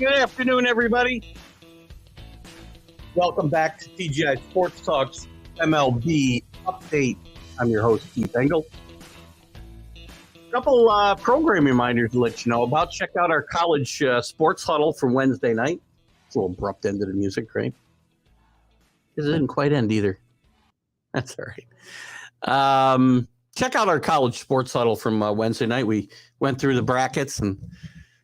Good afternoon, everybody. Welcome back to TGI Sports Talks MLB Update. I'm your host, Keith Engle. A couple program reminders to let you know about. Check out our college sports huddle from Wednesday night. It's a little abrupt end to the music, right? Because it didn't quite end either. That's all right. Check out our college sports huddle from Wednesday night. We went through the brackets, and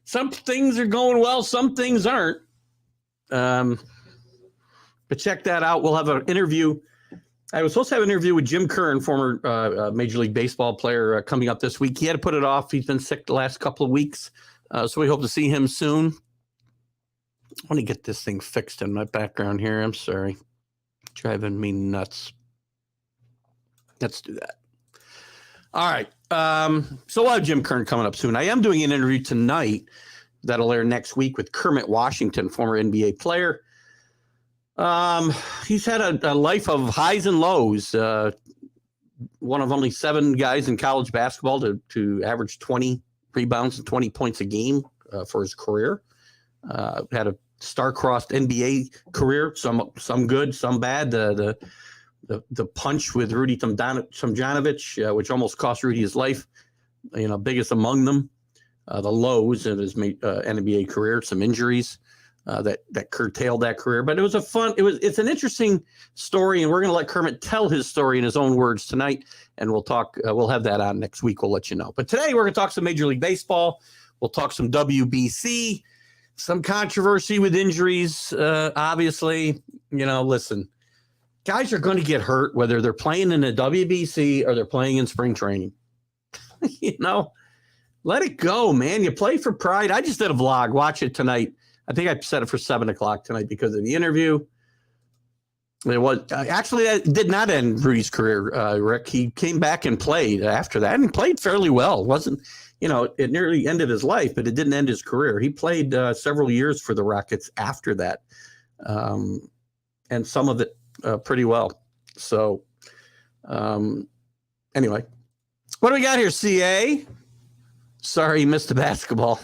some things are going well, some things aren't. But check that out. We'll have an interview. I was supposed to have an interview with Jim Kern, former Major League Baseball player, coming up this week. He had to put it off. He's been sick the last couple of weeks. So we hope to see him soon. I want to get this thing fixed in my background here. I'm sorry. Driving me nuts. Let's do that. All right. So we'll have Jim Kern coming up soon. I am doing an interview tonight that'll air next week with Kermit Washington, former NBA player. He's had a life of highs and lows. One of only 7 guys in college basketball to average 20 rebounds and 20 points a game for his career. Had a star-crossed NBA career, some good, some bad. The punch with Rudy Tomjanovich, which almost cost Rudy his life, biggest among them. The lows in his NBA career, some injuries that curtailed that career. But it's an interesting story, and we're going to let Kermit tell his story in his own words tonight, and we'll have that on next week. We'll let you know. But today we're going to talk some Major League Baseball. We'll talk some WBC, some controversy with injuries, obviously. Listen. Guys are going to get hurt whether they're playing in the WBC or they're playing in spring training. Let it go, man. You play for pride. I just did a vlog. Watch it tonight. I think I set it for 7:00 tonight because of the interview. It was actually that did not end Rudy's career, Rick. He came back and played after that and played fairly well. It wasn't, it nearly ended his life, but it didn't end his career. He played several years for the Rockets after that, and some of it pretty well. So, anyway, what do we got here, CA? Sorry, you missed the basketball.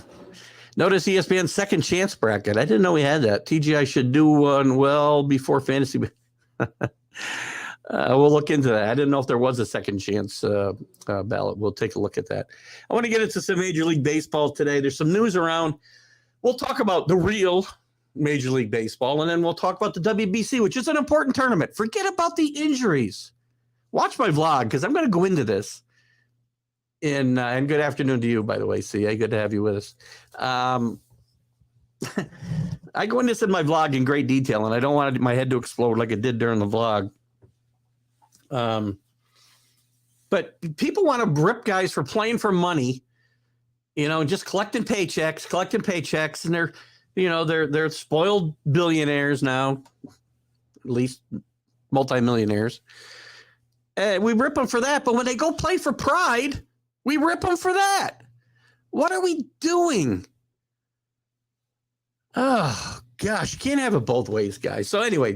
Notice ESPN's second chance bracket. I didn't know we had that. TGI should do one well before fantasy. We'll look into that. I didn't know if there was a second chance ballot. We'll take a look at that. I want to get into some Major League Baseball today. There's some news around. We'll talk about the real Major League Baseball, and then we'll talk about the WBC, which is an important tournament. Forget about the injuries. Watch my vlog because I'm going to go into this. And good afternoon to you, by the way, CA. Good to have you with us. I go into this in my vlog in great detail, and I don't want my head to explode like it did during the vlog. But people want to rip guys for playing for money, just collecting paychecks, and they're spoiled billionaires now, at least multimillionaires. We rip them for that, but when they go play for pride, we rip them for that. What are we doing? Oh, gosh, you can't have it both ways, guys. So anyway,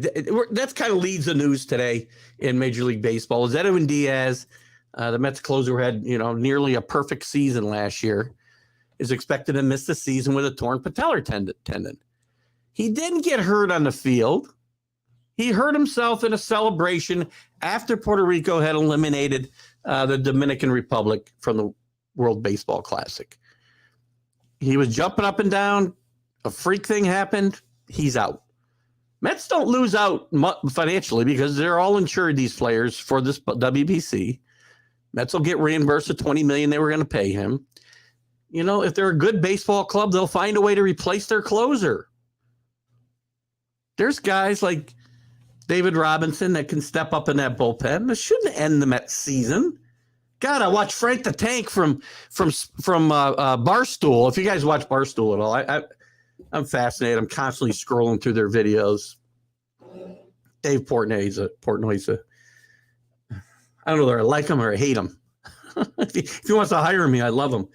that's kind of leads the news today in Major League Baseball. Is Edwin Diaz, the Mets closer who had, nearly a perfect season last year, is expected to miss the season with a torn patellar tendon. He didn't get hurt on the field. He hurt himself in a celebration after Puerto Rico had eliminated the Dominican Republic from the World Baseball Classic. He was jumping up and down. A freak thing happened. He's out. Mets don't lose out financially because they're all insured, these players, for this WBC. Mets will get reimbursed the $20 million they were going to pay him. If they're a good baseball club, they'll find a way to replace their closer. There's guys like David Robinson that can step up in that bullpen. This shouldn't end the Mets season. God, I watched Frank the Tank from Barstool. If you guys watch Barstool at all, I'm fascinated. I'm constantly scrolling through their videos. Dave Portnoy's I don't know whether I like him or I hate him. If he wants to hire me, I love him.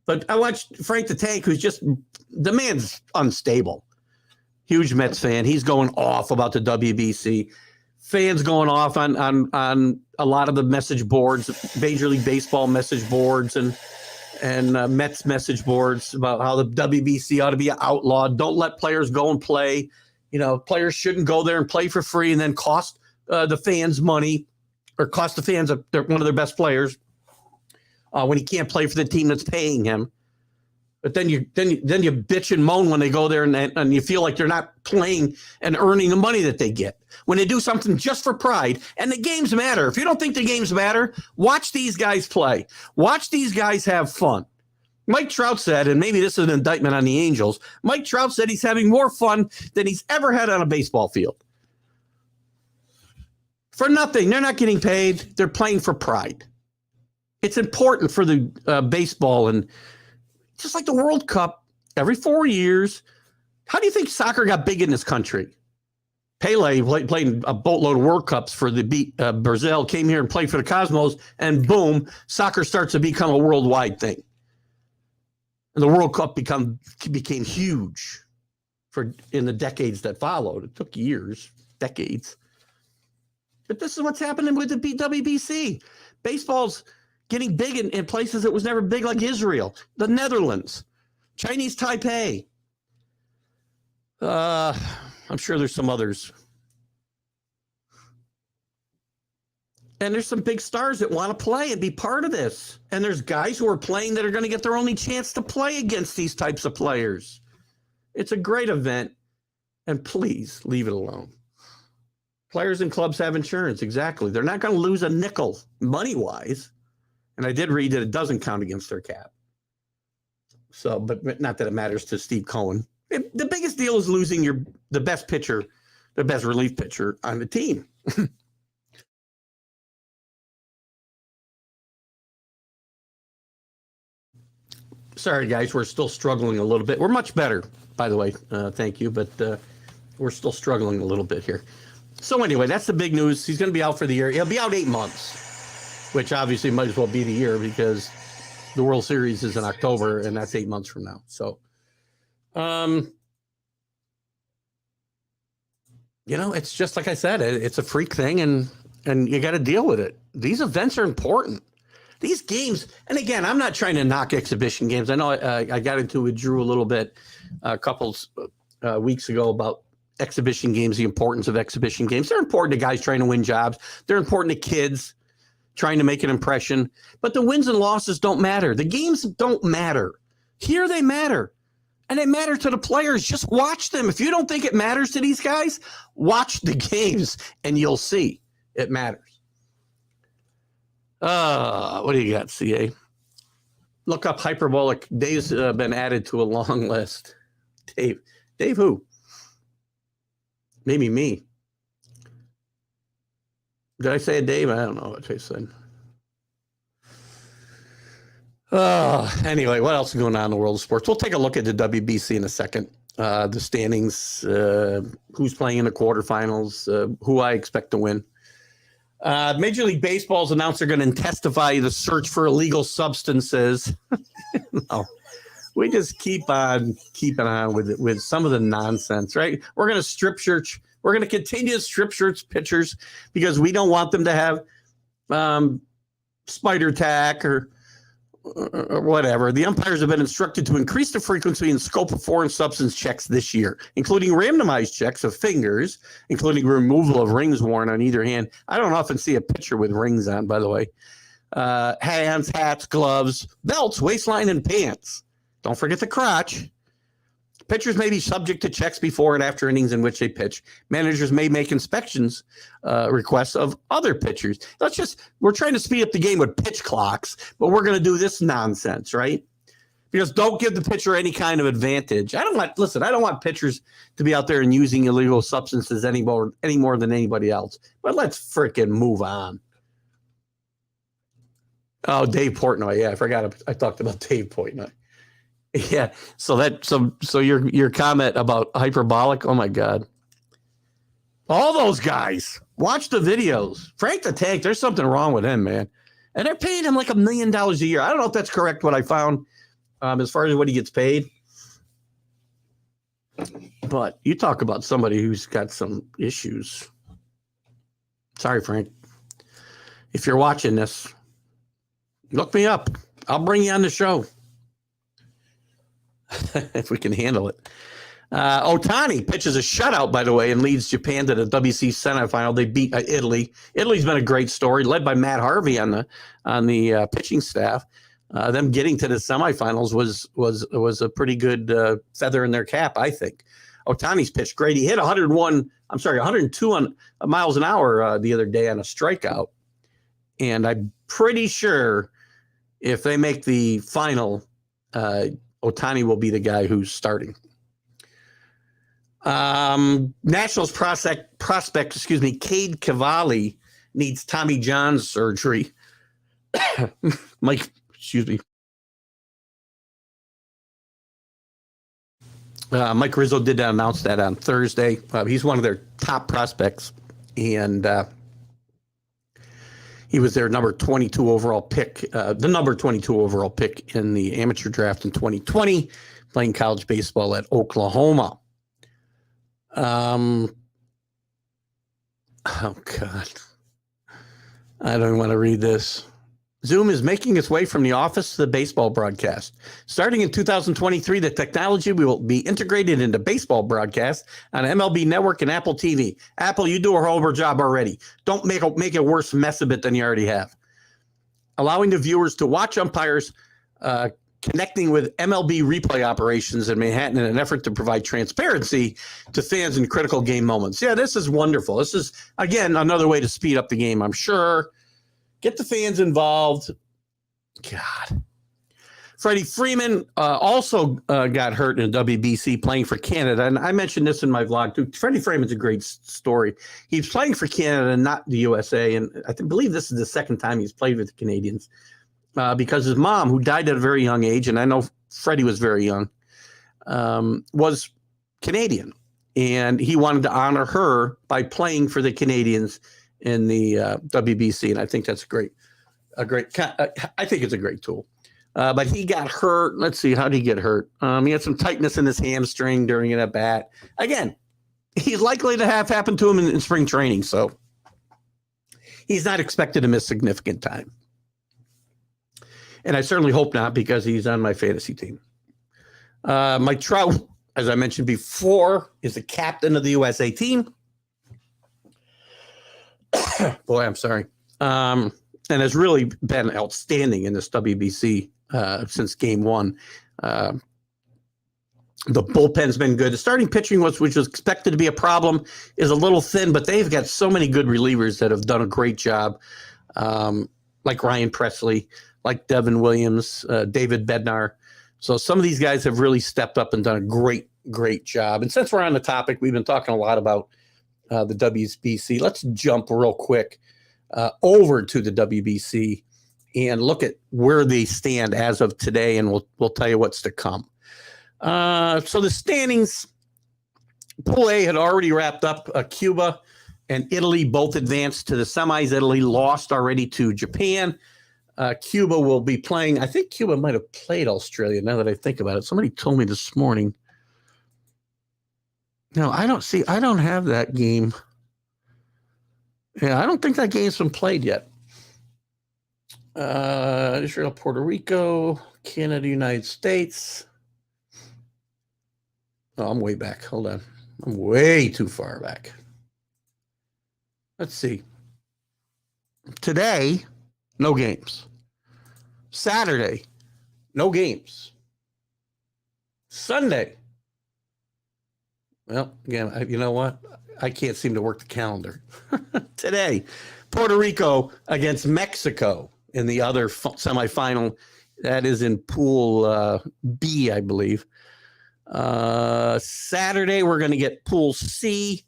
But I watched Frank the Tank, who's just, the man's unstable. Huge Mets fan. He's going off about the WBC. Fans going off on a lot of the message boards, Major League Baseball message boards. And and Mets message boards about how the WBC ought to be outlawed. Don't let players go and play. Players shouldn't go there and play for free and then cost the fans money or cost the fans one of their best players when he can't play for the team that's paying him. But then you bitch and moan when they go there and you feel like they're not playing and earning the money that they get. When they do something just for pride, and the games matter. If you don't think the games matter, watch these guys play. Watch these guys have fun. Mike Trout said, and maybe this is an indictment on the Angels, Mike Trout said he's having more fun than he's ever had on a baseball field. For nothing. They're not getting paid. They're playing for pride. It's important for the baseball, and just like the World Cup, every 4 years. How do you think soccer got big in this country? Pele played a boatload of World Cups for Brazil, came here and played for the Cosmos, and boom, soccer starts to become a worldwide thing. And the World Cup became huge in the decades that followed. It took years, decades. But this is what's happening with the WBC. Baseball's getting big in places it was never big, like Israel, the Netherlands, Chinese Taipei. I'm sure there's some others. And there's some big stars that want to play and be part of this. And there's guys who are playing that are going to get their only chance to play against these types of players. It's a great event. And please leave it alone. Players and clubs have insurance. Exactly. They're not going to lose a nickel money-wise. And I did read that it doesn't count against their cap. So, but not that it matters to Steve Cohen. The biggest deal is losing the best pitcher, the best relief pitcher on the team. Sorry, guys, we're still struggling a little bit. We're much better, by the way. Thank you, but we're still struggling a little bit here. So anyway, that's the big news. He's going to be out for the year. He'll be out 8 months, which obviously might as well be the year because the World Series is in October, and that's 8 months from now. So, it's just like I said, it's a freak thing, and you got to deal with it. These events are important. These games, and again, I'm not trying to knock exhibition games. I know I got into it with Drew a little bit a couple weeks ago about exhibition games, the importance of exhibition games. They're important to guys trying to win jobs. They're important to kids trying to make an impression. But the wins and losses don't matter. The games don't matter. Here they matter. And they matter to the players. Just watch them. If you don't think it matters to these guys, watch the games and you'll see it matters. What do you got, CA? Look up hyperbolic. Dave's been added to a long list. Dave who? Maybe me. Did I say a Dave? I don't know what I said. Anyway, what else is going on in the world of sports? We'll take a look at the WBC in a second. The standings, who's playing in the quarterfinals, who I expect to win. Major League Baseball's announced they're going to intensify the search for illegal substances. No, we just keep on keeping on with some of the nonsense, right? We're going to strip search. We're going to continue to strip search pitchers because we don't want them to have spider tack or whatever. The umpires have been instructed to increase the frequency and scope of foreign substance checks this year, including randomized checks of fingers, including removal of rings worn on either hand. I don't often see a pitcher with rings on, by the way. Hands, hats, gloves, belts, waistline, and pants. Don't forget the crotch. Pitchers may be subject to checks before and after innings in which they pitch. Managers may make inspections requests of other pitchers. We're trying to speed up the game with pitch clocks, but we're going to do this nonsense, right? Because don't give the pitcher any kind of advantage. I don't want pitchers to be out there and using illegal substances any more than anybody else. But let's freaking move on. Oh, Dave Portnoy. Yeah, I forgot. I talked about Dave Portnoy. Yeah, so your comment about hyperbolic, oh my God. All those guys, watch the videos. Frank the Tank, there's something wrong with him, man. And they're paying him like $1 million a year. I don't know if that's correct what I found as far as what he gets paid. But you talk about somebody who's got some issues. Sorry, Frank. If you're watching this, look me up. I'll bring you on the show if we can handle it. Ohtani pitches a shutout, by the way, and leads Japan to the WC semifinal. They beat Italy. Italy's been a great story, led by Matt Harvey on the pitching staff. Them getting to the semifinals was a pretty good feather in their cap, I think. Ohtani's pitched great. He hit 102 miles an hour the other day on a strikeout. And I'm pretty sure if they make the final, Ohtani will be the guy who's starting. Nationals prospect, Cade Cavalli needs Tommy John surgery. Mike Rizzo did announce that on Thursday. He's one of their top prospects, and he was their number 22 overall pick, the number 22 overall pick in the amateur draft in 2020, playing college baseball at Oklahoma. Oh, God. I don't want to read this. Zoom is making its way from the office to the baseball broadcast. Starting in 2023, the technology will be integrated into baseball broadcast on MLB Network and Apple TV. Apple, you do a horrible job already. Don't make a worse mess of it than you already have. Allowing the viewers to watch umpires connecting with MLB replay operations in Manhattan in an effort to provide transparency to fans in critical game moments. Yeah, this is wonderful. This is, again, another way to speed up the game, I'm sure. Get the fans involved. God. Freddie Freeman also got hurt in WBC playing for Canada. And I mentioned this in my vlog, too. Freddie Freeman's a great story. He's playing for Canada, not the USA. And I believe this is the second time he's played with the Canadians. Because his mom, who died at a very young age, and I know Freddie was very young, was Canadian. And he wanted to honor her by playing for the Canadians in the WBC. And I think that's I think it's a great tool. But he got hurt. Let's see, how did he get hurt? He had some tightness in his hamstring during an at-bat. Again, he's likely to have happened to him in spring training. So he's not expected to miss significant time. And I certainly hope not, because he's on my fantasy team. Mike Trout, as I mentioned before, is the captain of the USA team. Boy, I'm sorry. And has really been outstanding in this WBC since game one. The bullpen's been good. The starting pitching, which was expected to be a problem, is a little thin, but they've got so many good relievers that have done a great job, like Ryan Presley, like Devin Williams, David Bednar. So some of these guys have really stepped up and done a great, great job. And since we're on the topic, we've been talking a lot about the WBC. Let's jump real quick over to the WBC and look at where they stand as of today, and we'll tell you what's to come. So the standings, Pool A had already wrapped up. Cuba and Italy both advanced to the semis. Italy lost already to Japan. Cuba will be playing. I think Cuba might have played Australia, now that I think about it. Somebody told me this morning. No, I don't have that game. Yeah, I don't think that game's been played yet. Israel, Puerto Rico, Canada, United States. Oh, I'm way back. Hold on. I'm way too far back. Let's see. Today, no games. Saturday, no games. Sunday. Well, again, you know what? I can't seem to work the calendar. Today, Puerto Rico against Mexico in the other semifinal. That is in Pool B, I believe. Saturday, we're going to get Pool C.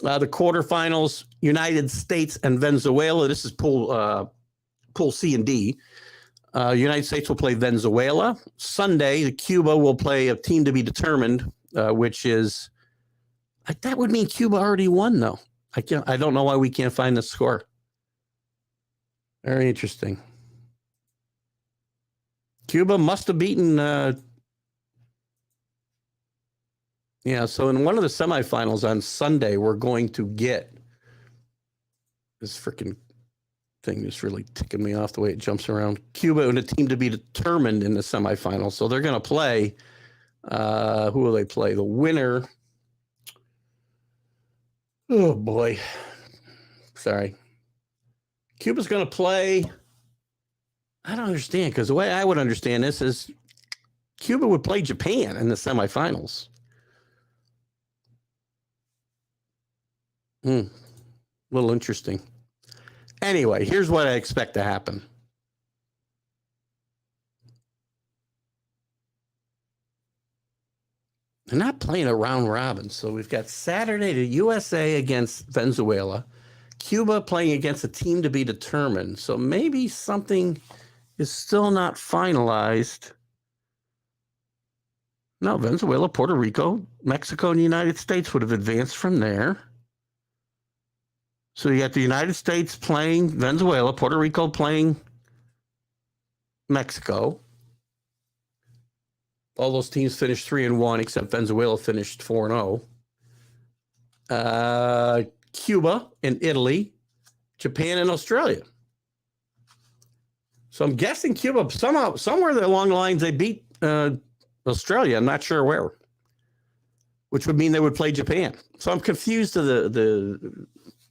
The quarterfinals, United States and Venezuela. This is Pool C and D. United States will play Venezuela. Sunday, Cuba will play a team to be determined, which is, that would mean Cuba already won, though. I don't know why we can't find the score. Very interesting. Cuba must have beaten. So in one of the semifinals on Sunday, we're going to get this freaking thing is really ticking me off the way it jumps around. Cuba and a team to be determined in the semifinals. So they're going to play. Who will they play? The winner. Oh, boy. Sorry. Cuba's going to play. I don't understand, because the way I would understand this is Cuba would play Japan in the semifinals. A little interesting. Anyway, here's what I expect to happen. They're not playing a round robin, so we've got Saturday the USA against Venezuela, Cuba playing against a team to be determined. So maybe something is still not finalized. No, Venezuela, Puerto Rico, Mexico, and the United States would have advanced from there. So you got the United States playing Venezuela, Puerto Rico playing Mexico. All those teams finished 3-1, except Venezuela finished 4-0. Cuba and Italy, Japan and Australia. So I'm guessing Cuba somewhere along the lines they beat Australia. I'm not sure where, which would mean they would play Japan. So I'm confused to the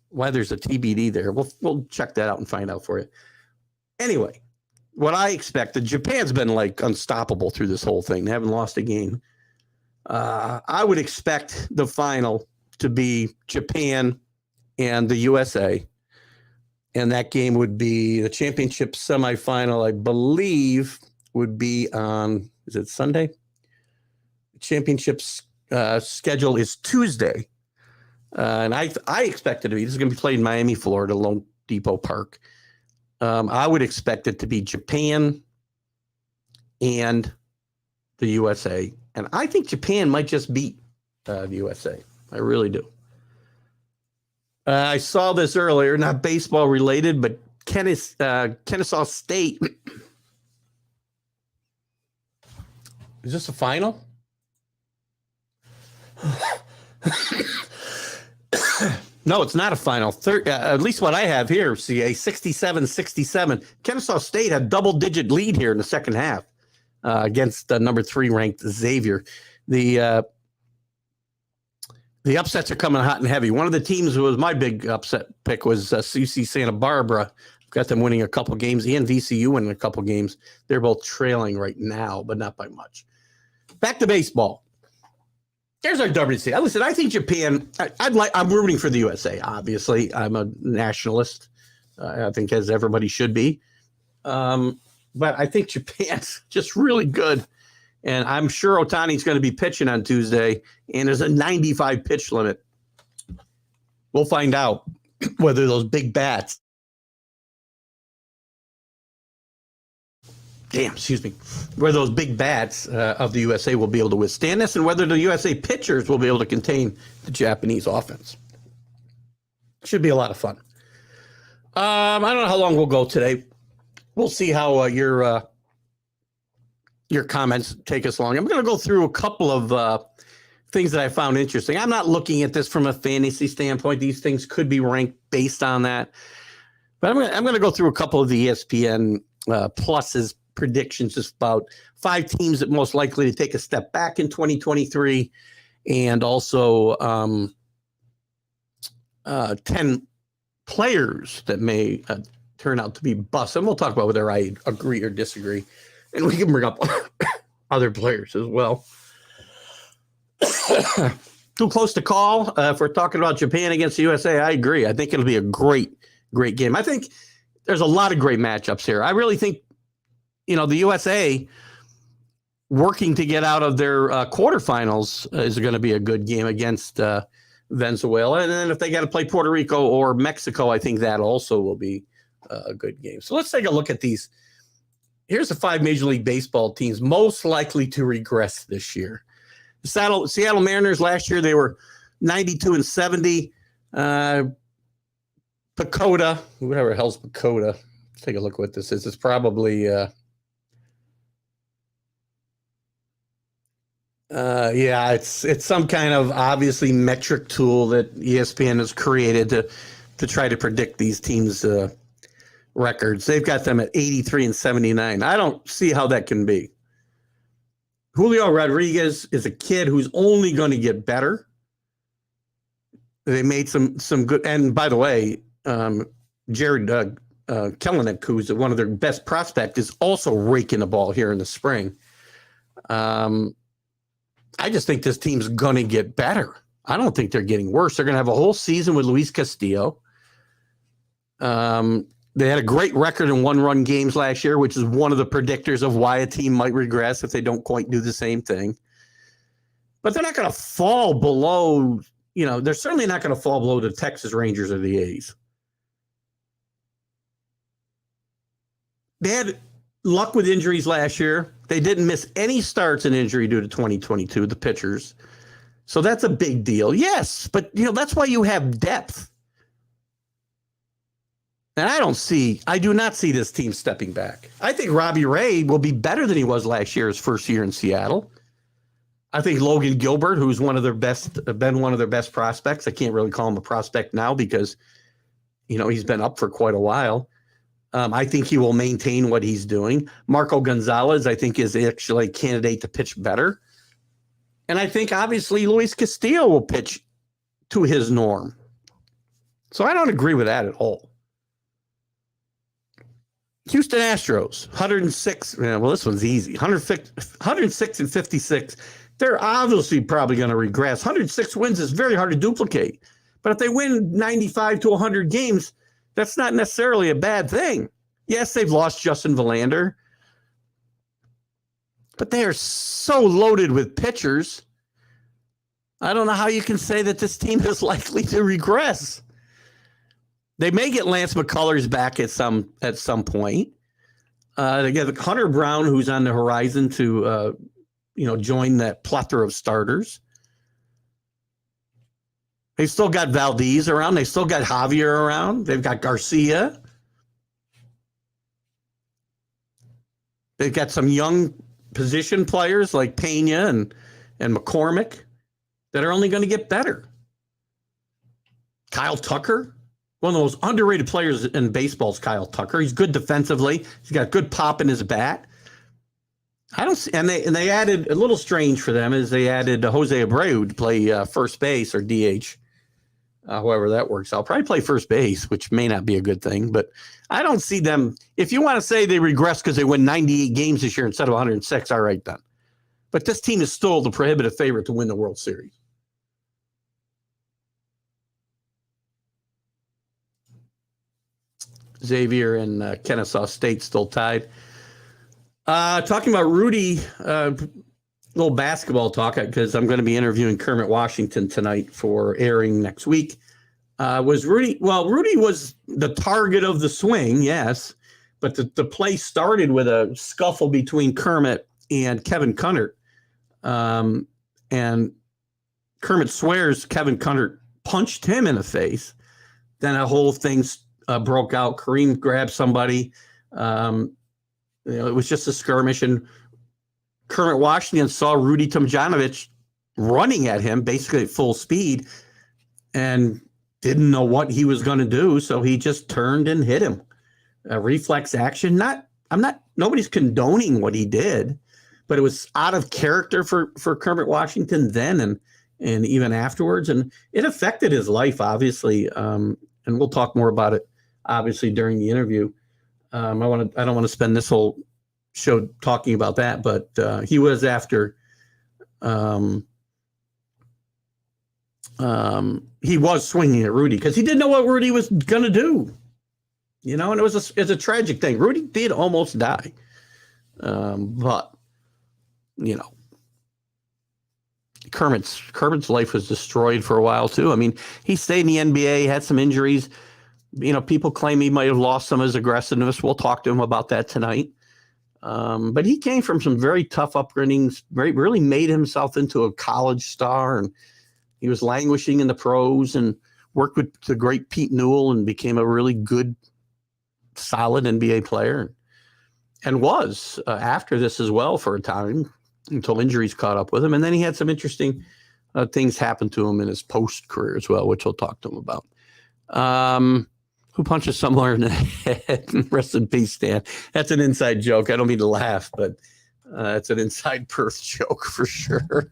why there's a TBD there. We'll check that out and find out for you. Anyway, what I expected, Japan's been like unstoppable through this whole thing. They haven't lost a game. I would expect the final to be Japan and the USA. And that game would be the championship semifinal, I believe, would be on, is it Sunday? The championship's schedule is Tuesday. And I expect it to be, this is going to be played in Miami, Florida, Lone Depot Park. I would expect it to be Japan and the USA. And I think Japan might just beat the USA. I really do. I saw this earlier, not baseball related, but Kennesaw State. Is this a final? No, it's not a final. At least what I have here, CA, 67-67. Kennesaw State had double-digit lead here in the second half against number 3 ranked Xavier. The upsets are coming hot and heavy. One of the teams who was my big upset pick was UC Santa Barbara. Got them winning a couple games, and VCU winning a couple games. They're both trailing right now, but not by much. Back to baseball. Here's our WC. Listen, I think Japan. I'm rooting for the USA. Obviously, I'm a nationalist. I think as everybody should be. But I think Japan's just really good, and I'm sure Ohtani's going to be pitching on Tuesday. And there's a 95 pitch limit. We'll find out whether those big bats. Where those big bats of the USA will be able to withstand this, and whether the USA pitchers will be able to contain the Japanese offense. Should be a lot of fun. I don't know how long we'll go today. We'll see how your comments take us along. I'm going to go through a couple of things that I found interesting. I'm not looking at this from a fantasy standpoint. These things could be ranked based on that. But I'm going to go through a couple of the ESPN pluses predictions, just about 5 teams that most likely to take a step back in 2023, and also 10 players that may turn out to be busts. And we'll talk about whether I agree or disagree, and we can bring up other players as well. Too close to call if we're talking about Japan against the USA. I agree. I think it'll be a great game. I think there's a lot of great matchups here. I really think, the USA working to get out of their quarterfinals is going to be a good game against Venezuela. And then if they got to play Puerto Rico or Mexico, I think that also will be a good game. So let's take a look at these. Here's the 5 Major League Baseball teams most likely to regress this year. The Seattle Mariners last year, they were 92-70. Pacoda, whatever the hell's Pacoda. Let's take a look at what this is. It's probably it's some kind of obviously metric tool that ESPN has created to try to predict these teams' records. They've got them at 83 and 79. I don't see how that can be. Julio Rodriguez is a kid who's only going to get better. They made some good. And by the way, Jared Kelenic, who's one of their best prospects, is also raking the ball here in the spring. I just think this team's going to get better. I don't think they're getting worse. They're going to have a whole season with Luis Castillo. They had a great record in one-run games last year, which is one of the predictors of why a team might regress if they don't quite do the same thing. But they're not going to fall below, they're certainly not going to fall below the Texas Rangers or the A's. They had luck with injuries last year. They didn't miss any starts in injury due to 2022, the pitchers. So that's a big deal. Yes, but that's why you have depth. And I do not see this team stepping back. I think Robbie Ray will be better than he was last year, his first year in Seattle. I think Logan Gilbert, who's been one of their best prospects. I can't really call him a prospect now because, he's been up for quite a while. I think he will maintain what he's doing. Marco Gonzalez, I think, is actually a candidate to pitch better. And I think, obviously, Luis Castillo will pitch to his norm. So I don't agree with that at all. Houston Astros, 106. Well, this one's easy. 106 and 56. They're obviously probably going to regress. 106 wins is very hard to duplicate. But if they win 95 to 100 games, that's not necessarily a bad thing. Yes, they've lost Justin Verlander. But they are so loaded with pitchers. I don't know how you can say that this team is likely to regress. They may get Lance McCullers back at some point. They get Hunter Brown, who's on the horizon to join that plethora of starters. They've still got Valdez around. They still got Javier around. They've got Garcia. They've got some young position players like Pena and McCormick that are only going to get better. Kyle Tucker. One of the most underrated players in baseball is Kyle Tucker. He's good defensively. He's got good pop in his bat. I don't see, and they added a little strange for them is they added Jose Abreu to play first base or DH, however that works. I'll probably play first base, which may not be a good thing, but I don't see them. If you want to say they regress because they win 98 games this year instead of 106, all right then. But this team is still the prohibitive favorite to win the World Series. Xavier and Kennesaw State still tied. Talking about Rudy, little basketball talk, because I'm going to be interviewing Kermit Washington tonight for airing next week. Was Rudy? Well, Rudy was the target of the swing, yes, but the play started with a scuffle between Kermit and Kevin Cunnert. And Kermit swears Kevin Cunnert punched him in the face. Then a whole thing broke out. Kareem grabbed somebody. It was just a skirmish, and Kermit Washington saw Rudy Tomjanovich running at him basically at full speed and didn't know what he was going to do, so he just turned and hit him. A reflex action. Nobody's condoning what he did, but it was out of character for Kermit Washington then and even afterwards, and it affected his life, obviously. And we'll talk more about it, obviously, during the interview. I don't want to spend this whole show talking about that, but he was after. He was swinging at Rudy because he didn't know what Rudy was going to do, and it's a tragic thing. Rudy did almost die, but Kermit's life was destroyed for a while too. I mean, he stayed in the NBA, had some injuries. People claim he might have lost some of his aggressiveness. We'll talk to him about that tonight. But he came from some very tough upbringings, really made himself into a college star, and he was languishing in the pros and worked with the great Pete Newell and became a really good, solid NBA player, and was after this as well for a time until injuries caught up with him. And then he had some interesting things happen to him in his post career as well, which we'll talk to him about. Who punches somewhere in the head? Rest in peace, Stan. That's an inside joke. I don't mean to laugh, but it's an inside Perth joke for sure.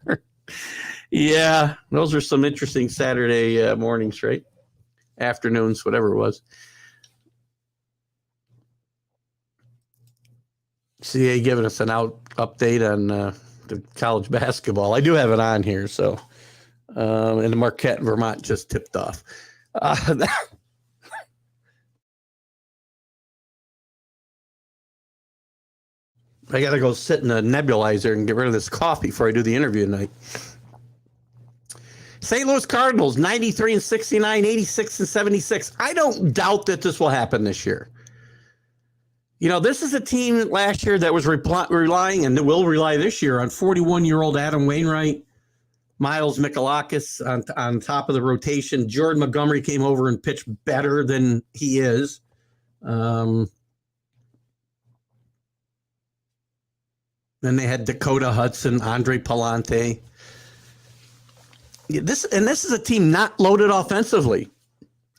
Yeah, those are some interesting Saturday mornings, right? Afternoons, whatever it was. CA giving us an update on the college basketball. I do have it on here, so and the Marquette in Vermont just tipped off. I got to go sit in a nebulizer and get rid of this cough before I do the interview tonight. St. Louis Cardinals, 93 and 69, 86 and 76. I don't doubt that this will happen this year. You know, this is a team last year that was relying and will rely this year on 41-year-old Adam Wainwright, Miles Michalakis on top of the rotation. Jordan Montgomery came over and pitched better than he is. Then they had Dakota Hudson, Andre Palante. This is a team not loaded offensively.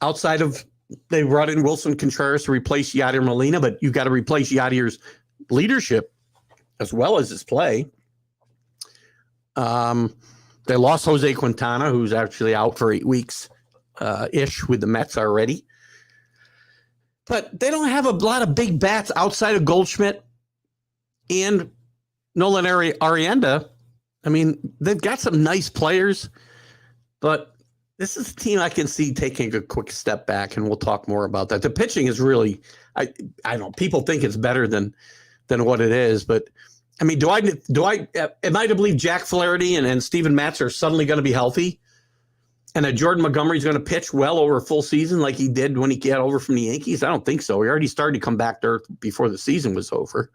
Outside of they brought in Wilson Contreras to replace Yadier Molina, but you've got to replace Yadier's leadership as well as his play. They lost Jose Quintana, who's actually out for 8 weeks ish with the Mets already. But they don't have a lot of big bats outside of Goldschmidt and Nolan Arienda. I mean, they've got some nice players, but this is a team I can see taking a quick step back, and we'll talk more about that. The pitching is really, I don't know, people think it's better than what it is, but I mean, am I to believe Jack Flaherty and Steven Matz are suddenly going to be healthy, and that Jordan Montgomery is going to pitch well over a full season like he did when he got over from the Yankees? I don't think so. He already started to come back there before the season was over.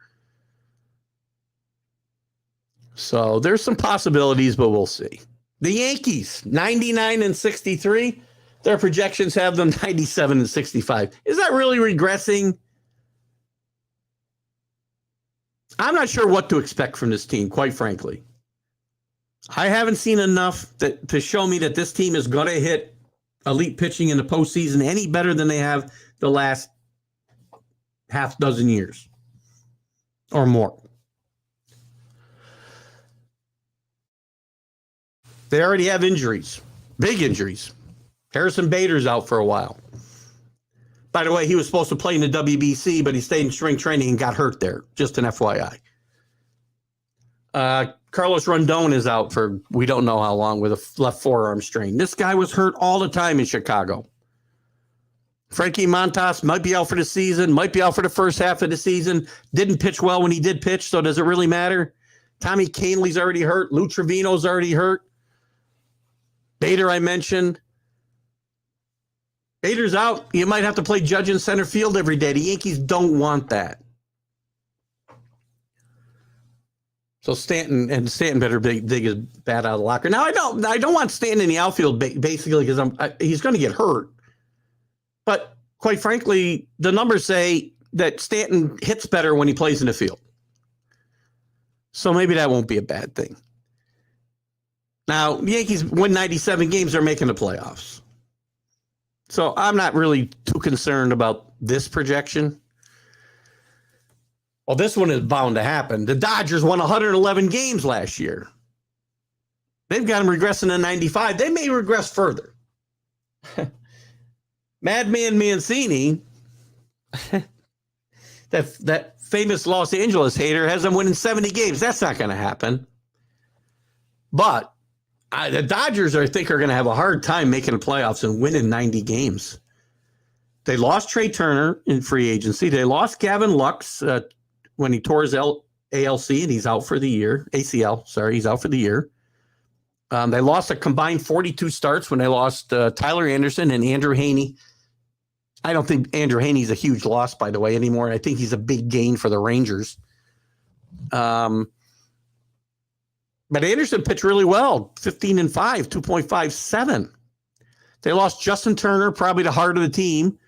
So there's some possibilities, but we'll see. The Yankees, 99 and 63. Their projections have them 97 and 65. Is that really regressing? I'm not sure what to expect from this team, quite frankly. I haven't seen enough to show me that this team is going to hit elite pitching in the postseason any better than they have the last half dozen years or more. They already have injuries, big injuries. Harrison Bader's out for a while. By the way, he was supposed to play in the WBC, but he stayed in spring training and got hurt there. Just an FYI. Carlos Rondon is out for we don't know how long with a left forearm strain. This guy was hurt all the time in Chicago. Frankie Montas might be out for the season, might be out for the first half of the season. Didn't pitch well when he did pitch, so does it really matter? Tommy Kahnle's already hurt. Lou Trevino's already hurt. Bader, I mentioned. Bader's out. You might have to play judge in center field every day. The Yankees don't want that. So Stanton better dig his bat out of the locker. Now I don't want Stanton in the outfield basically because he's going to get hurt. But quite frankly, the numbers say that Stanton hits better when he plays in the field. So maybe that won't be a bad thing. Now, the Yankees win 97 games, they're making the playoffs. So I'm not really too concerned about this projection. Well, this one is bound to happen. The Dodgers won 111 games last year. They've got them regressing to 95. They may regress further. Madman Mancini, that famous Los Angeles hater, has them winning 70 games. That's not going to happen. But the Dodgers, I think, are going to have a hard time making the playoffs and winning 90 games. They lost Trey Turner in free agency. They lost Gavin Lux when he tore his ALC, and he's out for the year. ACL, sorry, he's out for the year. They lost a combined 42 starts when they lost Tyler Anderson and Andrew Haney. I don't think Andrew Haney's a huge loss, by the way, anymore. I think he's a big gain for the Rangers. But Anderson pitched really well, 15 and 5, 2.57. They lost Justin Turner, probably the heart of the team,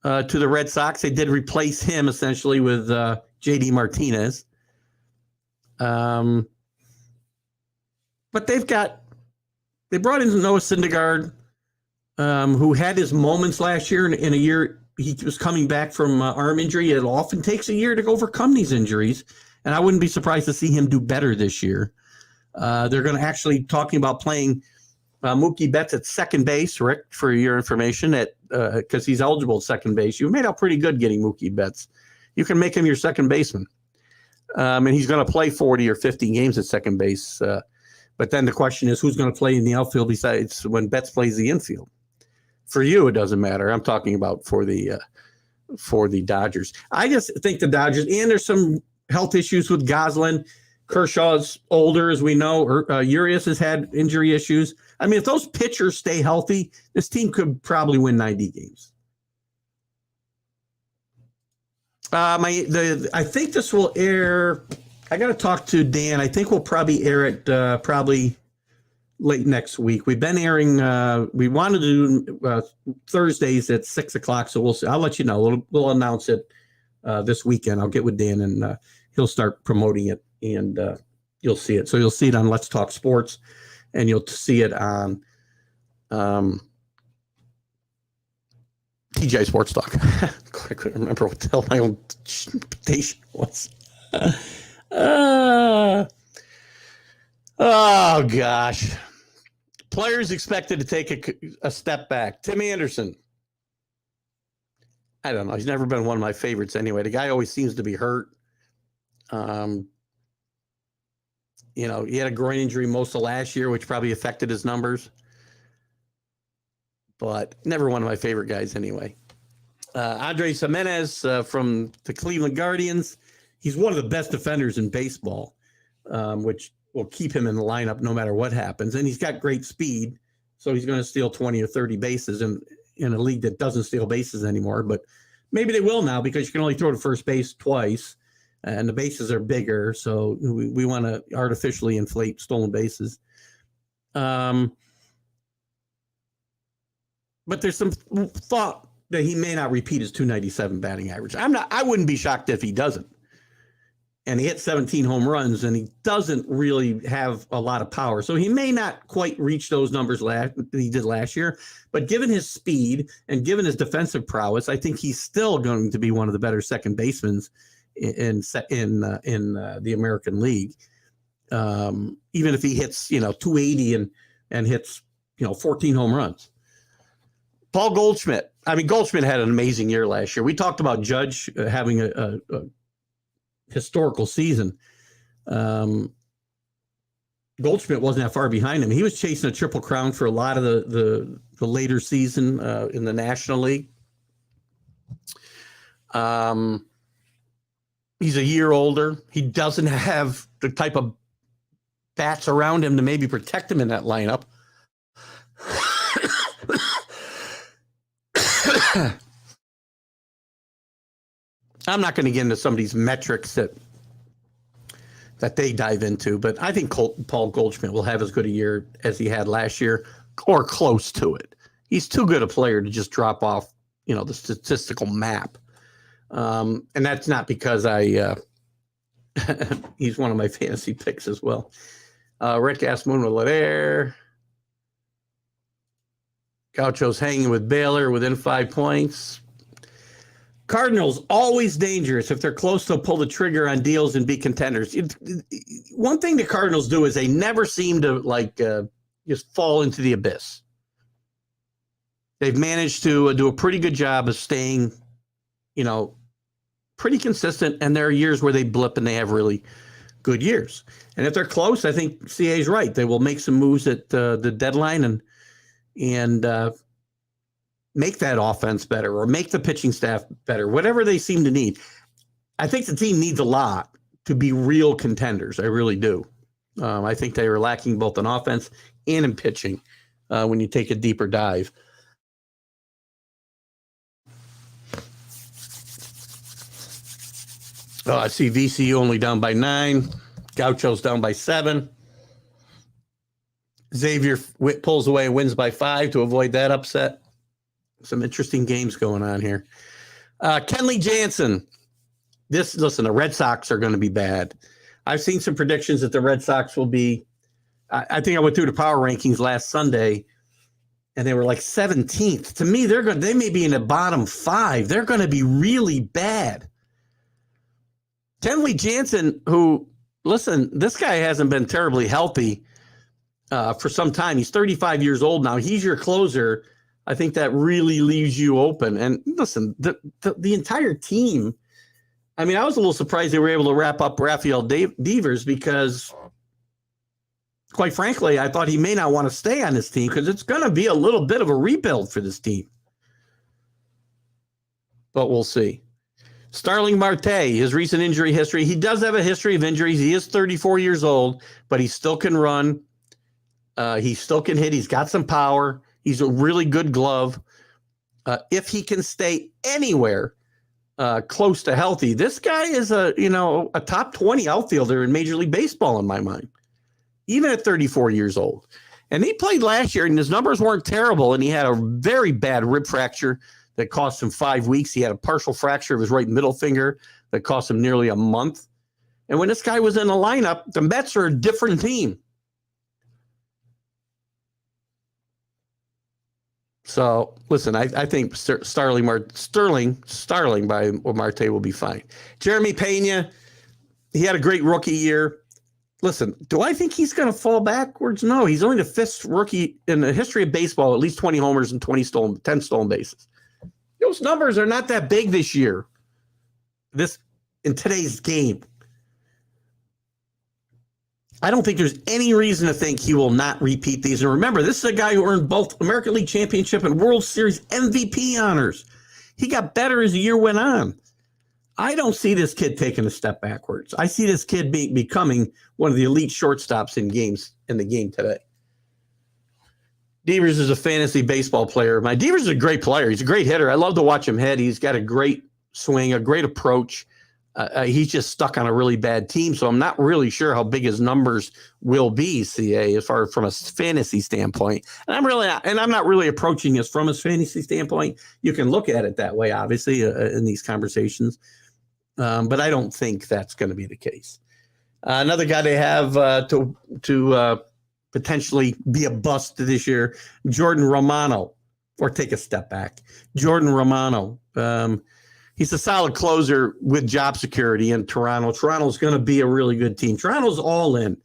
to the Red Sox. They did replace him essentially with J.D. Martinez. But they brought in Noah Syndergaard. who had his moments last year in a year he was coming back from arm injury. It often takes a year to overcome these injuries, and I wouldn't be surprised to see him do better this year. They're going to actually talking about playing Mookie Betts at second base, Rick, for your information, at because he's eligible at second base. You made out pretty good getting Mookie Betts. You can make him your second baseman. And he's going to play 40 or 50 games at second base. But then the question is, who's going to play in the outfield besides when Betts plays the infield? For you, it doesn't matter. I'm talking about for the Dodgers. I just think the Dodgers, and there's some health issues with Goslin. Kershaw's older, as we know. Urias has had injury issues. I mean, if those pitchers stay healthy, this team could probably win 90 games. I think this will air. I got to talk to Dan. I think we'll probably air it probably late next week. We've been airing. We wanted to do Thursdays at 6:00, so we'll see. I'll let you know. We'll announce it this weekend. I'll get with Dan and he'll start promoting it, and you'll see it. So you'll see it on Let's Talk Sports, and you'll see it on TGI Sports Talk. I couldn't remember what the hell my own station was. Oh, gosh. Players expected to take a step back. Tim Anderson. I don't know. He's never been one of my favorites anyway. The guy always seems to be hurt. He had a groin injury most of last year, which probably affected his numbers. But never one of my favorite guys anyway. Andres Gimenez from the Cleveland Guardians. He's one of the best defenders in baseball, which will keep him in the lineup no matter what happens. And he's got great speed, so he's going to steal 20 or 30 bases in a league that doesn't steal bases anymore. But maybe they will now, because you can only throw to first base twice, and the bases are bigger, so we want to artificially inflate stolen bases. But there's some thought that he may not repeat his 297 batting average. I wouldn't be shocked if he doesn't. And he hit 17 home runs, and he doesn't really have a lot of power. So he may not quite reach those numbers that he did last year. But given his speed and given his defensive prowess, I think he's still going to be one of the better second basemen in the American League. Even if he hits 280 and hits 14 home runs. Paul Goldschmidt. I mean, Goldschmidt had an amazing year last year. We talked about Judge having a historical season. Goldschmidt wasn't that far behind him. He was chasing a triple crown for a lot of the later season in the National League. He's a year older. He doesn't have the type of bats around him to maybe protect him in that lineup. I'm not going to get into some of these metrics that they dive into, but I think Paul Goldschmidt will have as good a year as he had last year, or close to it. He's too good a player to just drop off, the statistical map. And that's not because he's one of my fantasy picks as well. Rick Asmuno Ladere. Gaucho's hanging with Baylor within 5 points. Cardinals, always dangerous. If they're close, they'll pull the trigger on deals and be contenders. One thing the Cardinals do is they never seem to just fall into the abyss. They've managed to do a pretty good job of staying, pretty consistent. And there are years where they blip and they have really good years. And if they're close, I think CA is right. They will make some moves at the deadline and make that offense better, or make the pitching staff better, whatever they seem to need. I think the team needs a lot to be real contenders. I really do. I think they are lacking both in offense and in pitching when you take a deeper dive. I see VCU only down by 9. Gaucho's down by 7. Xavier pulls away and wins by 5 to avoid that upset. Some interesting games going on here. Kenley Jansen. The Red Sox are going to be bad. I've seen some predictions that the Red Sox will be. I think I went through the power rankings last Sunday, and they were like 17th. To me, they may be in the bottom 5. They're going to be really bad. Kenley Jansen, who, listen, this guy hasn't been terribly healthy for some time. He's 35 years old now. He's your closer. I think that really leaves you open. And listen, the entire team, I mean, I was a little surprised they were able to wrap up Rafael Devers because, quite frankly, I thought he may not want to stay on this team because it's going to be a little bit of a rebuild for this team. But we'll see. Starling Marte, his recent injury history. He does have a history of injuries. He is 34 years old, but he still can run. He still can hit. He's got some power. He's a really good glove. If he can stay anywhere close to healthy, this guy is a top 20 outfielder in Major League Baseball in my mind, even at 34 years old. And he played last year, and his numbers weren't terrible, and he had a very bad rib fracture that cost him 5 weeks. He had a partial fracture of his right middle finger that cost him nearly a month. And when this guy was in the lineup, the Mets are a different team. So, listen, I think Starling by Marte will be fine. Jeremy Pena, he had a great rookie year. Listen, do I think he's going to fall backwards? No, he's only the 5th rookie in the history of baseball, at least 20 homers and 10 stolen bases. Those numbers are not that big this year. In today's game. I don't think there's any reason to think he will not repeat these. And remember, this is a guy who earned both American League Championship and World Series MVP honors. He got better as the year went on. I don't see this kid taking a step backwards. I see this kid becoming one of the elite shortstops in the game today. Devers is a fantasy baseball player. Devers is a great player. He's a great hitter. I love to watch him hit. He's got a great swing, a great approach. He's just stuck on a really bad team, so I'm not really sure how big his numbers will be, CA, as far from a fantasy standpoint. And I'm not really approaching this from a fantasy standpoint. You can look at it that way, obviously, in these conversations, but I don't think that's going to be the case. Another guy they have to potentially be a bust this year, Jordan Romano, or take a step back. Jordan Romano. He's a solid closer with job security in Toronto. Toronto's going to be a really good team. Toronto's all in.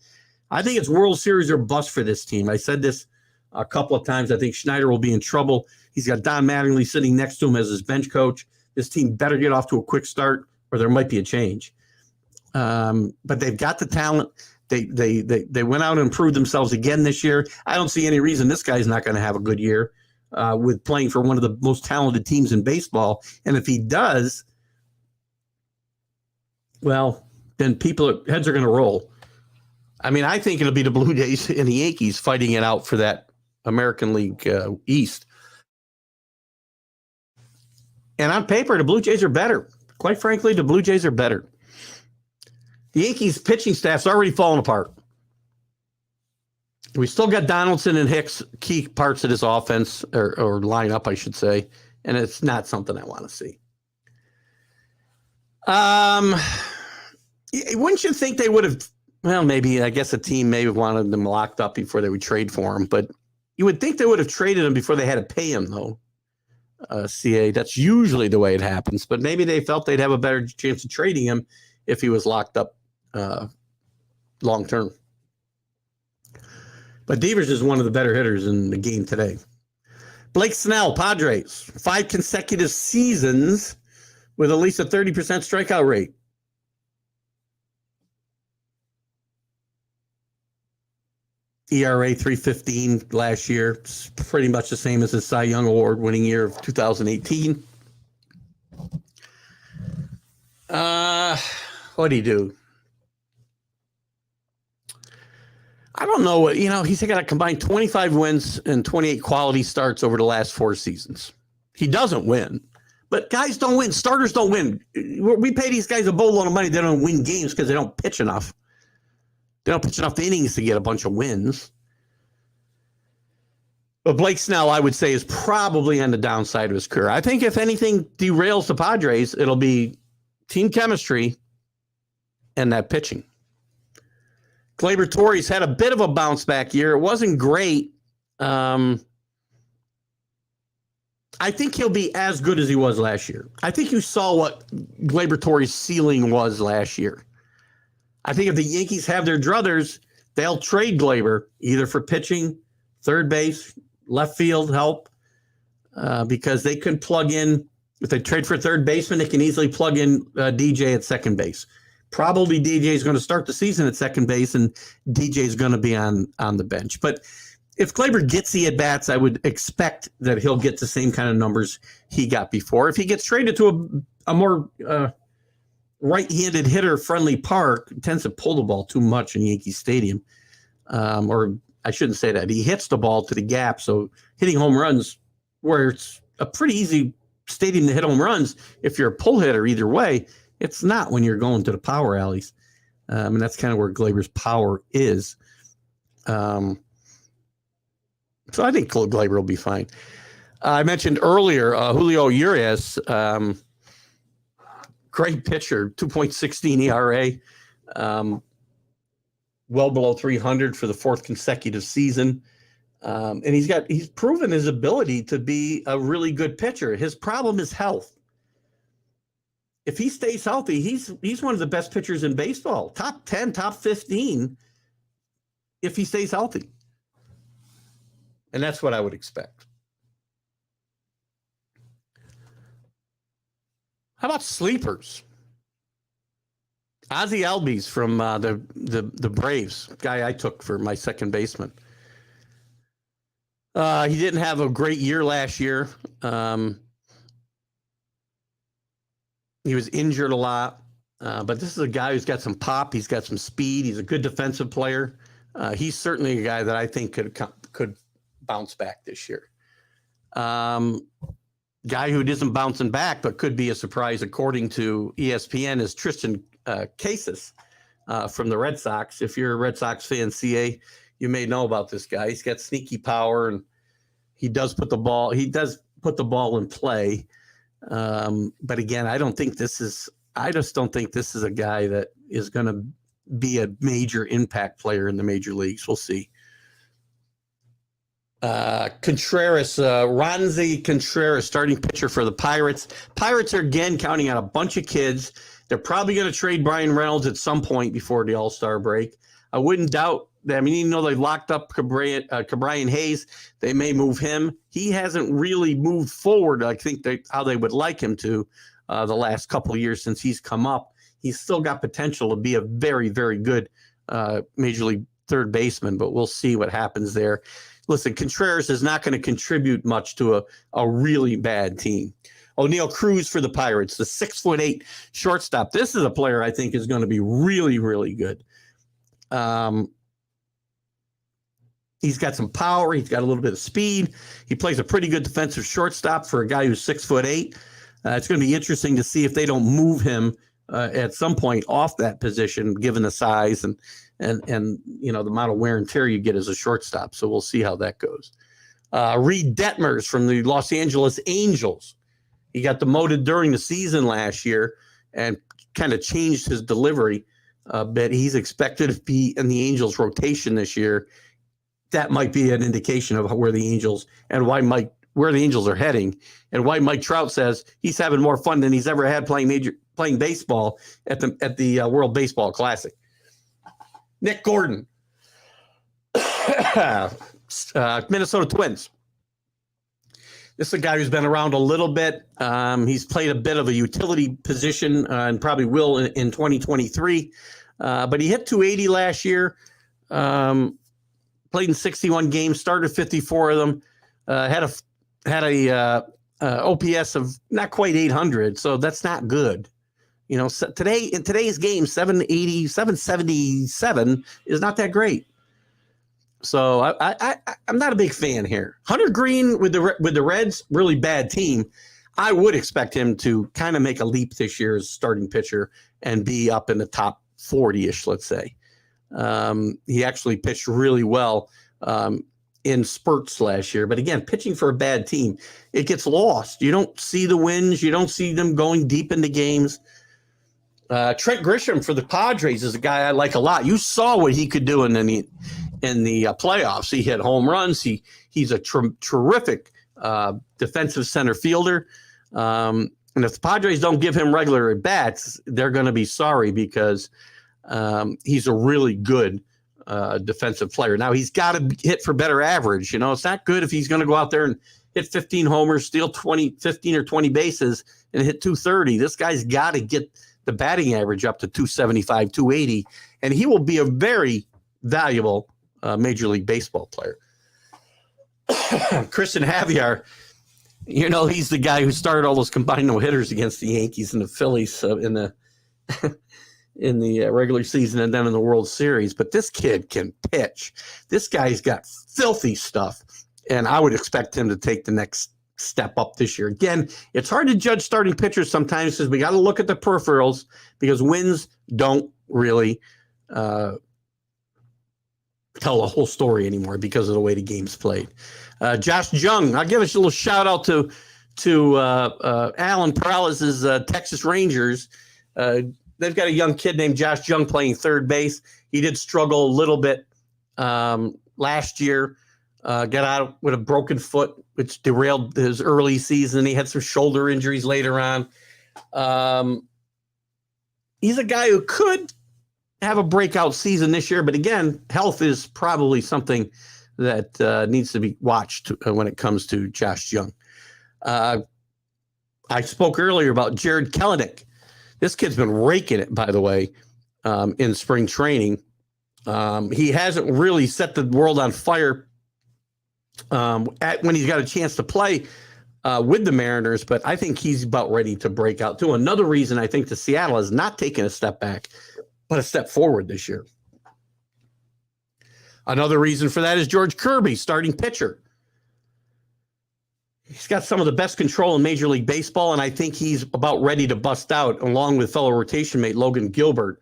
I think it's World Series or bust for this team. I said this a couple of times. I think Schneider will be in trouble. He's got Don Mattingly sitting next to him as his bench coach. This team better get off to a quick start or there might be a change. But they've got the talent. They went out and improved themselves again this year. I don't see any reason this guy's not going to have a good year. With playing for one of the most talented teams in baseball. And if he does, well, then heads are going to roll. I mean, I think it'll be the Blue Jays and the Yankees fighting it out for that American League East. And on paper, the Blue Jays are better. Quite frankly, the Blue Jays are better. The Yankees pitching staff's already fallen apart. We still got Donaldson and Hicks, key parts of this offense, or lineup, I should say, and it's not something I want to see. Wouldn't you think they would have, well, maybe, I guess a team may have wanted them locked up before they would trade for him, but you would think they would have traded him before they had to pay him, though. CA, that's usually the way it happens, but maybe they felt they'd have a better chance of trading him if he was locked up long term. But Devers is one of the better hitters in the game today. Blake Snell, Padres, 5 consecutive seasons with at least a 30% strikeout rate. ERA 3.15 last year. It's pretty much the same as his Cy Young Award winning year of 2018. What'd he do? I don't know what, he's got a combined 25 wins and 28 quality starts over the last 4 seasons. He doesn't win, but guys don't win. Starters don't win. We pay these guys a boatload of money. They don't win games because they don't pitch enough. They don't pitch enough innings to get a bunch of wins. But Blake Snell, I would say, is probably on the downside of his career. I think if anything derails the Padres, it'll be team chemistry and that pitching. Gleyber Torres had a bit of a bounce back year. It wasn't great. I think he'll be as good as he was last year. I think you saw what Gleyber Torres' ceiling was last year. I think if the Yankees have their druthers, they'll trade Gleyber either for pitching, third base, left field help, because they could plug in. If they trade for a third baseman, they can easily plug in DJ at second base. Probably DJ is going to start the season at second base, and DJ is going to be on the bench. But if Gleyber gets the at-bats, I would expect that he'll get the same kind of numbers he got before. If he gets traded to a more right-handed hitter-friendly park, tends to pull the ball too much in Yankee Stadium. Or I shouldn't say that. He hits the ball to the gap, so hitting home runs, where it's a pretty easy stadium to hit home runs, if you're a pull hitter either way, it's not when you're going to the power alleys. And that's kind of where Gleyber's power is. So I think Gleyber will be fine. I mentioned earlier Julio Urias, great pitcher, 2.16 ERA, well below 300 for the fourth consecutive season. And he's proven his ability to be a really good pitcher. His problem is health. If he stays healthy, he's one of the best pitchers in baseball, top 10, top 15, if he stays healthy. And that's what I would expect. How about sleepers? Ozzie Albies from the Braves, guy I took for my second baseman. He didn't have a great year last year. He was injured a lot, but this is a guy who's got some pop. He's got some speed. He's a good defensive player. He's certainly a guy that I think could bounce back this year. Guy who isn't bouncing back but could be a surprise, according to ESPN, is Tristan Casas from the Red Sox. If you're a Red Sox fan, CA, you may know about this guy. He's got sneaky power, and he does put the ball in play. But again, I just don't think this is a guy that is going to be a major impact player in the major leagues. We'll see. Ronzi Contreras, starting pitcher for the Pirates. Pirates are again counting on a bunch of kids. They're probably going to trade Brian Reynolds at some point before the All-Star break. I wouldn't doubt that. I mean, even though they locked up Cabrian Hayes, they may move him. He hasn't really moved forward, I think, how they would like him to the last couple of years since he's come up. He's still got potential to be a very, very good major league third baseman, but we'll see what happens there. Listen, Contreras is not going to contribute much to a really bad team. O'Neal Cruz for the Pirates, the 6'8" shortstop. This is a player I think is going to be really, really good. He's got some power. He's got a little bit of speed. He plays a pretty good defensive shortstop for a guy who's 6'8". It's going to be interesting to see if they don't move him at some point off that position, given the size and you know the amount of wear and tear you get as a shortstop. So we'll see how that goes. Reed Detmers from the Los Angeles Angels. He got demoted during the season last year and kind of changed his delivery. But he's expected to be in the Angels rotation this year. That might be an indication of where the Angels are heading, and why Mike Trout says he's having more fun than he's ever had playing baseball at the World Baseball Classic. Nick Gordon, Minnesota Twins. This is a guy who's been around a little bit. He's played a bit of a utility position and probably will in 2023. But he hit 280 last year. Played in 61 games, started 54 of them. Had a OPS of not quite 800, so that's not good. You know, in today's game, 780, 777 is not that great. So I'm not a big fan here. Hunter Green with the Reds, really bad team. I would expect him to kind of make a leap this year as starting pitcher and be up in the top 40-ish, let's say. He actually pitched really well in spurts last year. But again, pitching for a bad team, it gets lost. You don't see the wins. You don't see them going deep into games. Trent Grisham for the Padres is a guy I like a lot. You saw what he could do in the playoffs. He hit home runs. He's a terrific defensive center fielder. And if the Padres don't give him regular at-bats, they're going to be sorry because he's a really good defensive player. Now, he's got to hit for better average. It's not good if he's going to go out there and hit 15 homers, steal 15 or 20 bases, and hit 230. This guy's got to get the batting average up to 275, 280, and he will be a very valuable Major League Baseball player. Christian Javier, he's the guy who started all those combined no-hitters against the Yankees and the Phillies in the in the regular season and then in the World Series. But this kid can pitch. This guy's got filthy stuff, and I would expect him to take the next step up this year. Again, it's hard to judge starting pitchers sometimes because we got to look at the peripherals because wins don't really tell the whole story anymore because of the way the game's played. Josh Jung, I'll give a little shout out to Alan Perales' Texas Rangers. They've got a young kid named Josh Jung playing third base. He did struggle a little bit last year. Got out with a broken foot, which derailed his early season. He had some shoulder injuries later on. He's a guy who could have a breakout season this year, but again, health is probably something that needs to be watched when it comes to Josh Jung. I spoke earlier about Jared Kelenic. This kid's been raking it, by the way, in spring training. He hasn't really set the world on fire when he's got a chance to play with the Mariners, but I think he's about ready to break out too. Another reason I think the Seattle has not taken a step back, but a step forward this year. Another reason for that is George Kirby, starting pitcher. He's got some of the best control in Major League Baseball, and I think he's about ready to bust out along with fellow rotation mate Logan Gilbert.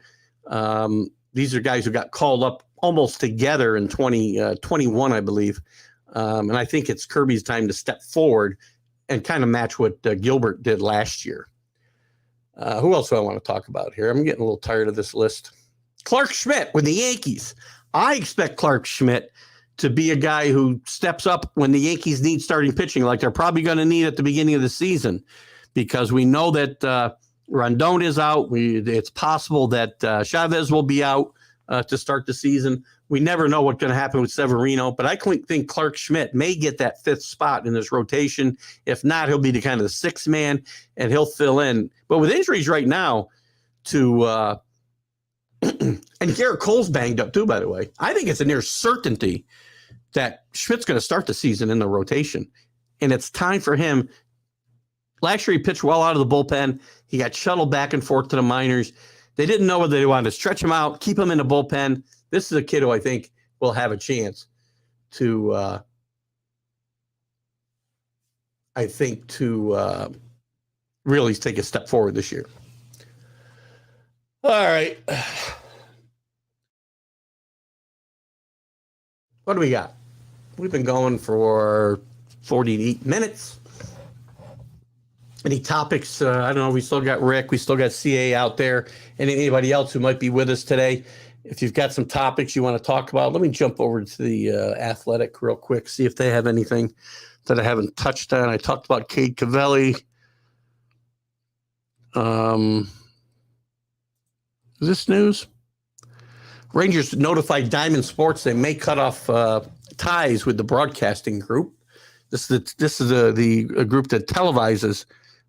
These are guys who got called up almost together in 2021, I believe. And I think it's Kirby's time to step forward and kind of match what Gilbert did last year. Who else do I want to talk about here? I'm getting a little tired of this list. Clark Schmidt with the Yankees. I expect Clark Schmidt to be a guy who steps up when the Yankees need starting pitching, like they're probably going to need at the beginning of the season, because we know that Rondon is out. It's possible that Chavez will be out to start the season. We never know what's going to happen with Severino, but I think Clark Schmidt may get that fifth spot in this rotation. If not, he'll be the kind of the sixth man, and he'll fill in. But with injuries right now to and Garrett Cole's banged up too, by the way. I think it's a near certainty that Schmidt's going to start the season in the rotation, and it's time for him. Last year, he pitched well out of the bullpen. He got shuttled back and forth to the minors. They didn't know whether they wanted to stretch him out, keep him in the bullpen. This is a kid who I think will have a chance to, really take a step forward this year. All right. What do we got? We've been going for 48 minutes. Any topics? I don't know. We still got Rick. We still got CA out there. And anybody else who might be with us today. If you've got some topics you want to talk about, let me jump over to the Athletic real quick, see if they have anything that I haven't touched on. I talked about Cade Cavelli. Is this news? Rangers notified Diamond Sports they may cut off ties with the broadcasting group. This is the group that televises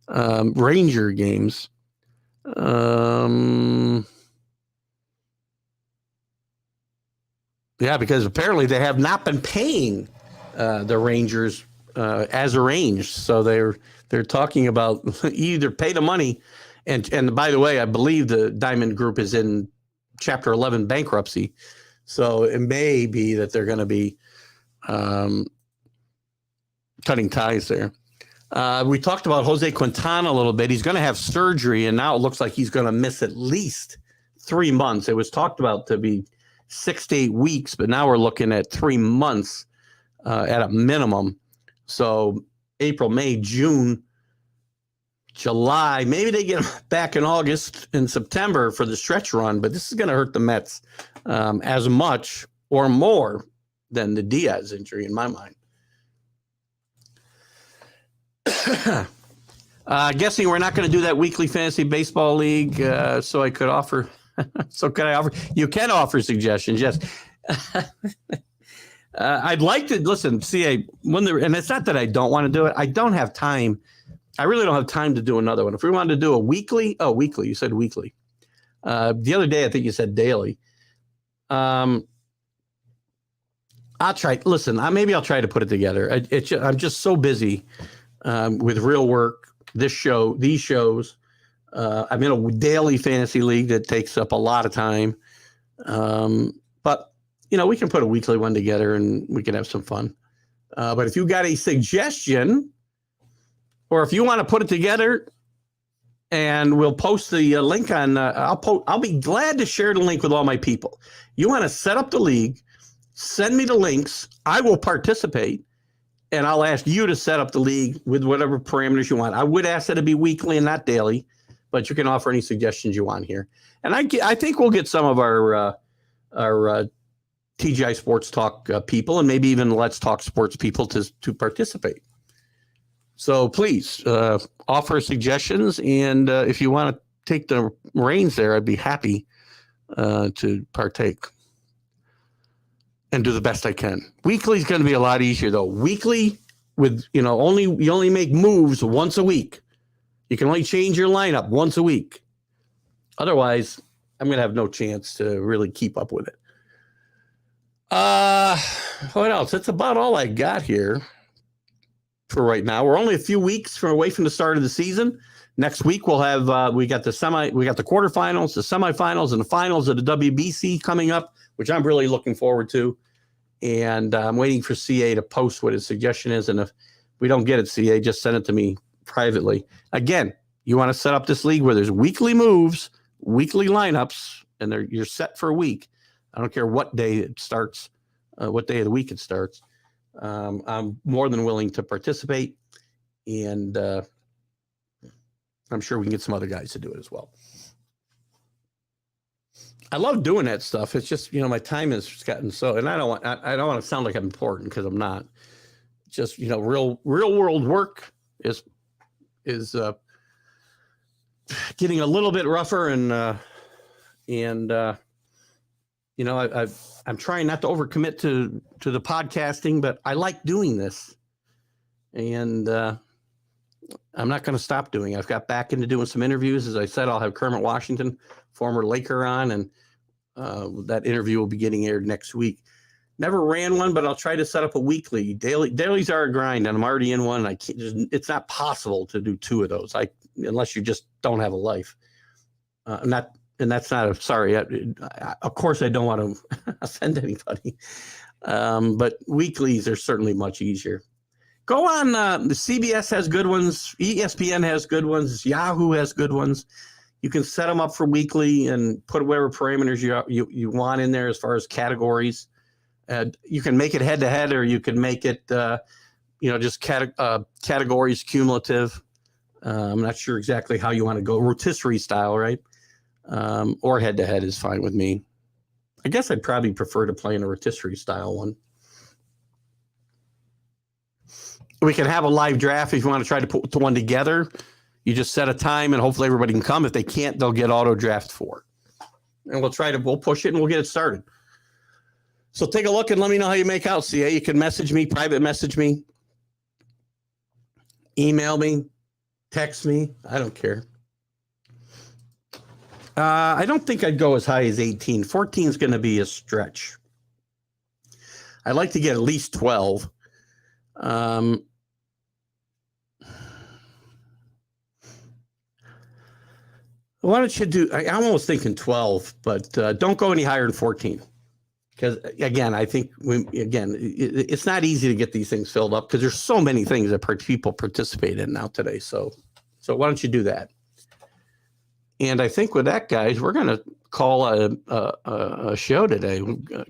Ranger games. Yeah, because apparently they have not been paying the Rangers as arranged. So they're talking about either pay the money, and by the way, I believe the Diamond Group is in Chapter 11 bankruptcy. So it may be that they're going to be cutting ties there. We talked about Jose Quintana a little bit. He's going to have surgery, and now it looks like he's going to miss at least 3 months. It was talked about to be 6 to 8 weeks, but now we're looking at 3 months at a minimum. So April, May, June, July, maybe they get back in August and September for the stretch run, but this is going to hurt the Mets as much or more than the Diaz injury in my mind. Guessing we're not going to do that weekly fantasy baseball league, so I could offer. So can I offer? You can offer suggestions, yes. I'd like to listen. See, and it's not that I don't want to do it. I don't have time. I really don't have time to do another one. If we wanted to do a weekly, weekly. You said weekly. The other day, I think you said daily. I'll try. Listen, maybe I'll try to put it together. I'm just so busy with real work. These shows. I'm in a daily fantasy league that takes up a lot of time. But we can put a weekly one together and we can have some fun. But if you got a suggestion, or if you want to put it together, and we'll post the link on. I'll be glad to share the link with all my people. You want to set up the league? Send me the links. I will participate, and I'll ask you to set up the league with whatever parameters you want. I would ask that it be weekly and not daily, but you can offer any suggestions you want here. And I think we'll get some of our TGI Sports Talk people, and maybe even Let's Talk Sports people to participate. So please offer suggestions, and if you want to take the reins there, I'd be happy to partake and do the best I can. Weekly is going to be a lot easier, though. Weekly, with you only make moves once a week. You can only change your lineup once a week. Otherwise, I'm going to have no chance to really keep up with it. What else? That's about all I got here for right now. We're only a few weeks away from the start of the season. Next week we'll have we got the quarterfinals, the semifinals, and the finals of the WBC coming up, which I'm really looking forward to. And I'm waiting for CA to post what his suggestion is. And if we don't get it, CA, just send it to me privately. Again, you want to set up this league where there's weekly moves, weekly lineups, and you're set for a week. I don't care what day it starts, what day of the week it starts. I'm more than willing to participate, and I'm sure we can get some other guys to do it as well. I love doing that stuff. It's just, my time has gotten so, and I don't want to sound like I'm important, because I'm not. Just, real world work is getting a little bit rougher, and I'm trying not to overcommit to the podcasting, but I like doing this, and I'm not going to stop doing it. I've got back into doing some interviews. As I said, I'll have Kermit Washington, former Laker, on, and that interview will be getting aired next week. Never ran one, but I'll try to set up a weekly. Dailies are a grind, and I'm already in one. It's not possible to do two of those, unless you just don't have a life. And that's not sorry. Of course, I don't want to offend anybody, but weeklies are certainly much easier. Go on. The CBS has good ones. ESPN has good ones. Yahoo has good ones. You can set them up for weekly and put whatever parameters you want in there as far as categories. You can make it head to head, or you can make it just categories cumulative. I'm not sure exactly how you want to go, rotisserie style, right? Or head to head is fine with me. I guess I'd probably prefer to play in a rotisserie style one. We can have a live draft if you want to try to put one together. You just set a time, and hopefully everybody can come. If they can't, they'll get auto draft 4. And we'll push it, and we'll get it started. So take a look and let me know how you make out, CA. You can message me, private message me, email me, text me. I don't care. I don't think I'd go as high as 18. 14 is going to be a stretch. I'd like to get at least 12. Why don't you do? I'm almost thinking 12, but don't go any higher than 14. Because again, I think it's not easy to get these things filled up, because there's so many things that people participate in now today. So why don't you do that? And I think with that, guys, we're going to call a show today.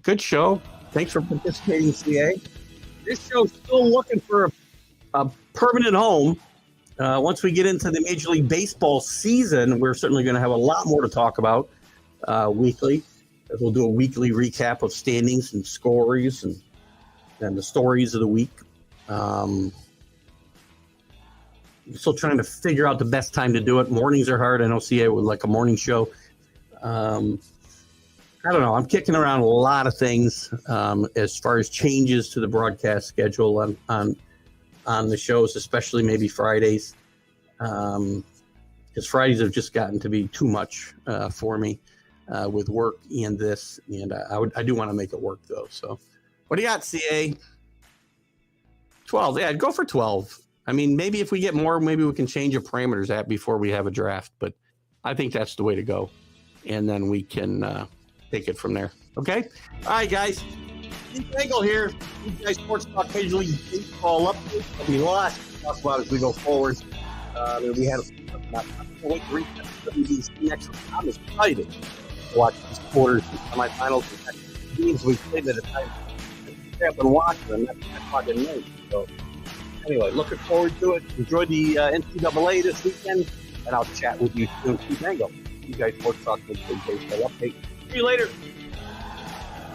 Good show. Thanks for participating, CA. This show's still looking for a permanent home. Once we get into the Major League Baseball season, we're certainly going to have a lot more to talk about weekly. We'll do a weekly recap of standings and scores and the stories of the week. still trying to figure out the best time to do it. Mornings are hard. I know CA would like a morning show. I don't know. I'm kicking around a lot of things as far as changes to the broadcast schedule on the shows, especially maybe Fridays, because Fridays have just gotten to be too much for me with work and this, and I do want to make it work though. So, what do you got, CA? 12. Yeah, I'd go for 12. I mean, maybe if we get more, maybe we can change the parameters before we have a draft, but I think that's the way to go, and then we can take it from there. Okay? All right, guys. Engle here. TGI Sports Talk Major League Baseball update. There'll be lots to talk about as we go forward. We had wait to reach WBC next week. I'm excited to watch these quarters and semifinals and teams we've played at a time. I've been watching them. That's fucking nice. So, anyway, looking forward to it. Enjoy the NCAA this weekend, and I'll chat with you soon. Engle. TGI Sports Talk Major League Baseball update. See you later.